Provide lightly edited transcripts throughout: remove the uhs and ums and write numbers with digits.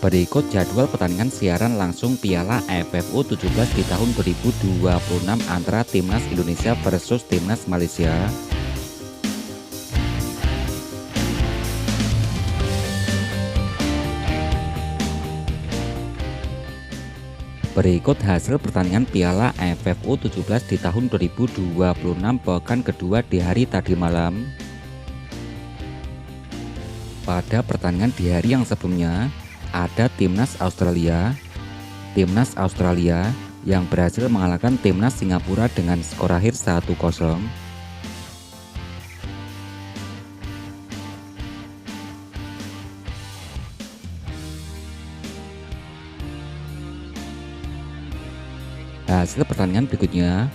Berikut jadwal pertandingan siaran langsung Piala AFF U17 di tahun 2026 antara Timnas Indonesia versus Timnas Malaysia. Berikut hasil pertandingan Piala AFF U17 di tahun 2026 pekan kedua di hari tadi malam. Pada pertandingan di hari yang sebelumnya, ada Timnas Australia yang berhasil mengalahkan Timnas Singapura dengan skor akhir 1-0. Hasil pertandingan berikutnya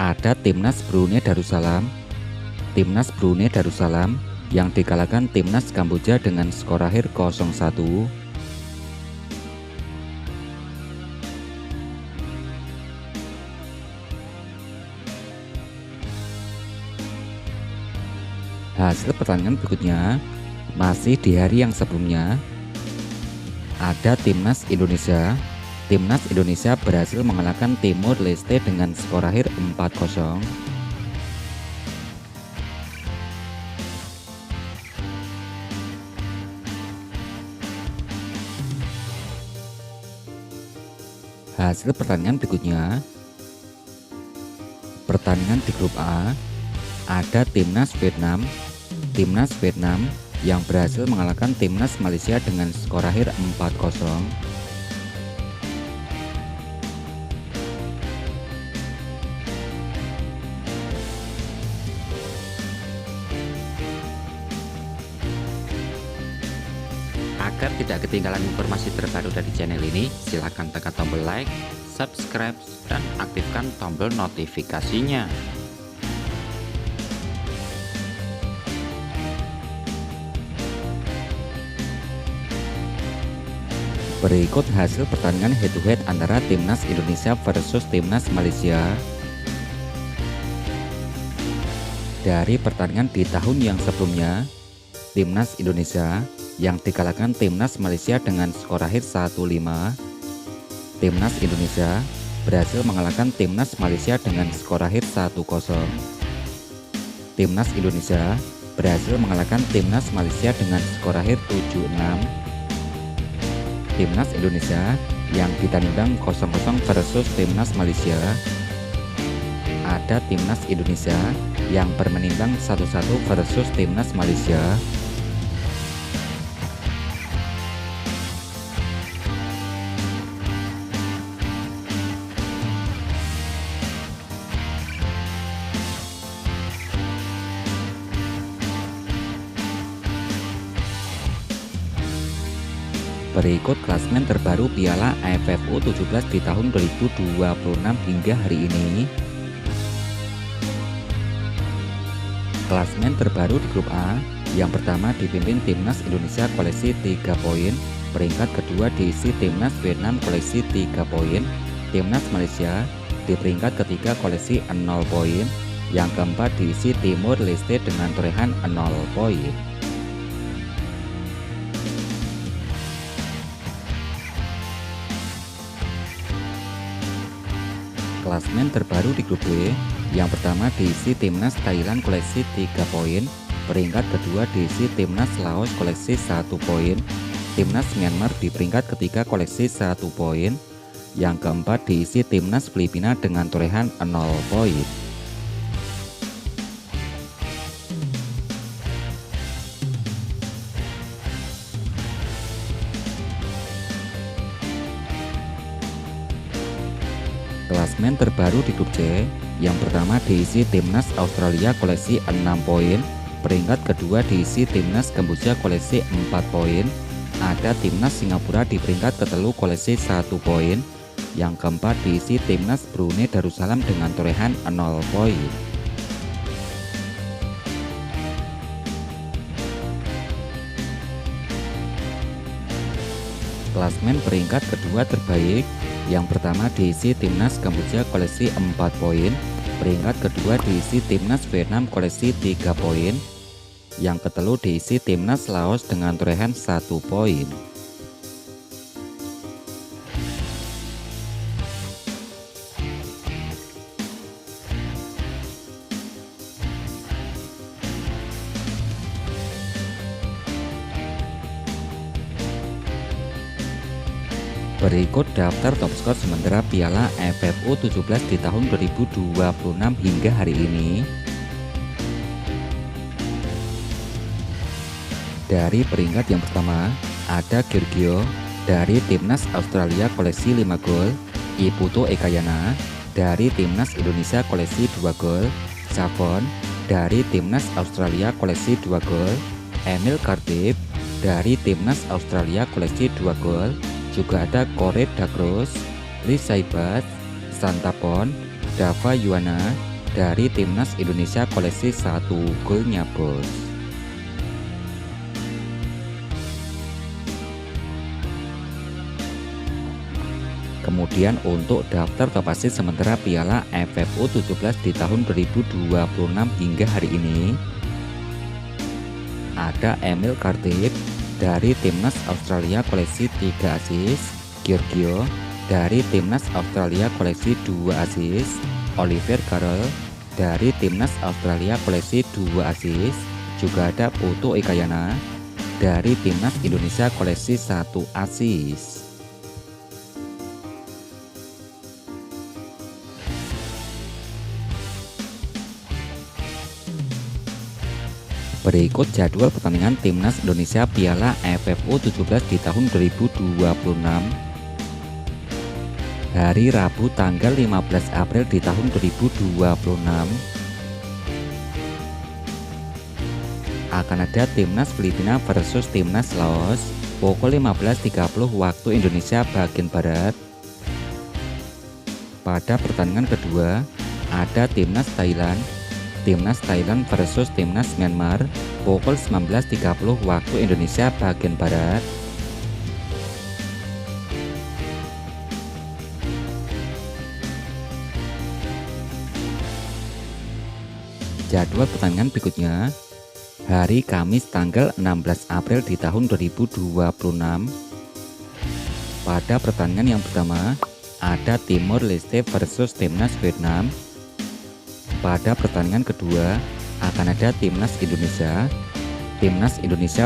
ada Timnas Brunei Darussalam yang dikalahkan Timnas Kamboja dengan skor akhir 0-1. Hasil pertandingan berikutnya masih di hari yang sebelumnya ada Timnas Indonesia berhasil mengalahkan Timor Leste dengan skor akhir 4-0. Hasil pertandingan berikutnya, pertandingan di grup A, ada Timnas Vietnam yang berhasil mengalahkan Timnas Malaysia dengan skor akhir 4-0. Agar tidak ketinggalan informasi terbaru dari channel ini, silahkan tekan tombol like, subscribe, dan aktifkan tombol notifikasinya. Berikut hasil pertandingan head-to-head antara Timnas Indonesia versus Timnas Malaysia. Dari pertandingan di tahun yang sebelumnya, Timnas Indonesia yang dikalahkan Timnas Malaysia dengan skor akhir 1-5. Timnas Indonesia berhasil mengalahkan Timnas Malaysia dengan skor akhir 1-0. Timnas Indonesia berhasil mengalahkan Timnas Malaysia dengan skor akhir 7-6. Timnas Indonesia yang ditandingkan 0-0 versus Timnas Malaysia. Ada Timnas Indonesia yang bermeninggang 1-1 versus Timnas Malaysia. Berikut klasmen terbaru Piala AFF U17 di tahun 2026 hingga hari ini. Klasmen terbaru di grup A, yang pertama dipimpin Timnas Indonesia koleksi 3 poin, peringkat kedua diisi Timnas Vietnam koleksi 3 poin, Timnas Malaysia di peringkat ketiga koleksi 0 poin, yang keempat diisi Timor Leste dengan torehan 0 poin. Klasmen terbaru di grup B, yang pertama diisi Timnas Thailand koleksi 3 poin, peringkat kedua diisi Timnas Laos koleksi 1 poin, Timnas Myanmar di peringkat ketiga koleksi 1 poin, yang keempat diisi Timnas Filipina dengan torehan 0 poin. Klasmen terbaru di grup C, yang pertama diisi Timnas Australia koleksi 6 poin, peringkat kedua diisi Timnas Kamboja koleksi 4 poin, ada Timnas Singapura di peringkat ketelu koleksi 1 poin, yang keempat diisi Timnas Brunei Darussalam dengan torehan 0 poin. Klasmen peringkat kedua terbaik, yang pertama diisi Timnas Kamboja koleksi 4 poin, peringkat kedua diisi Timnas Vietnam koleksi 3 poin, yang ketelu diisi Timnas Laos dengan torehan 1 poin. Berikut daftar top skor sementara Piala AFF U17 di tahun 2026 hingga hari ini. Dari peringkat yang pertama, ada Giorgio dari Timnas Australia koleksi 5 gol, Iputo Ekayana dari Timnas Indonesia koleksi 2 gol, Savon dari Timnas Australia koleksi 2 gol, Emil Cardiff dari Timnas Australia koleksi 2 gol. Juga ada Koret Dagros, Risaibas, Santapon, Dava Yuana dari Timnas Indonesia koleksi 1 golnya bos. Kemudian untuk daftar top asis sementara Piala AFF U17 di tahun 2026 hingga hari ini, ada Emil Cardiff dari Timnas Australia koleksi 3 asis, Giorgio dari Timnas Australia koleksi 2 asis, Oliver Carroll dari Timnas Australia koleksi 2 asis, juga ada Putu Ekayana dari Timnas Indonesia koleksi 1 asis. Berikut jadwal pertandingan Timnas Indonesia Piala AFF U17 di tahun 2026. Hari Rabu tanggal 15 April di tahun 2026 akan ada Timnas Filipina versus Timnas Laos pukul 15.30 waktu Indonesia bagian Barat. Pada pertandingan kedua ada Timnas Thailand versus Timnas Myanmar pukul 19.30 waktu Indonesia bagian Barat. Jadwal pertandingan berikutnya hari Kamis tanggal 16 April di tahun 2026. Pada pertandingan yang pertama ada Timor Leste versus Timnas Vietnam. Pada pertandingan kedua akan ada Timnas Indonesia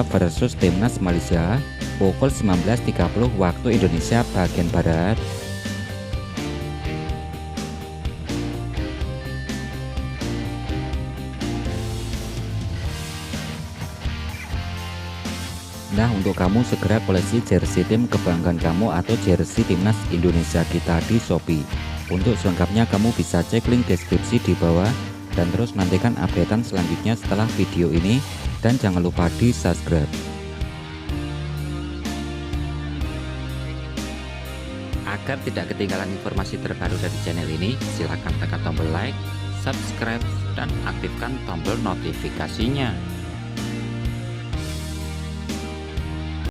versus Timnas Malaysia pukul 19.30 waktu Indonesia bagian Barat. Nah, untuk kamu segera koleksi jersey tim kebanggaan kamu atau jersey Timnas Indonesia kita di Shopee. Untuk selengkapnya kamu bisa cek link deskripsi di bawah dan terus nantikan updatean selanjutnya setelah video ini, dan jangan lupa di subscribe. Agar tidak ketinggalan informasi terbaru dari channel ini, silahkan tekan tombol like, subscribe, dan aktifkan tombol notifikasinya.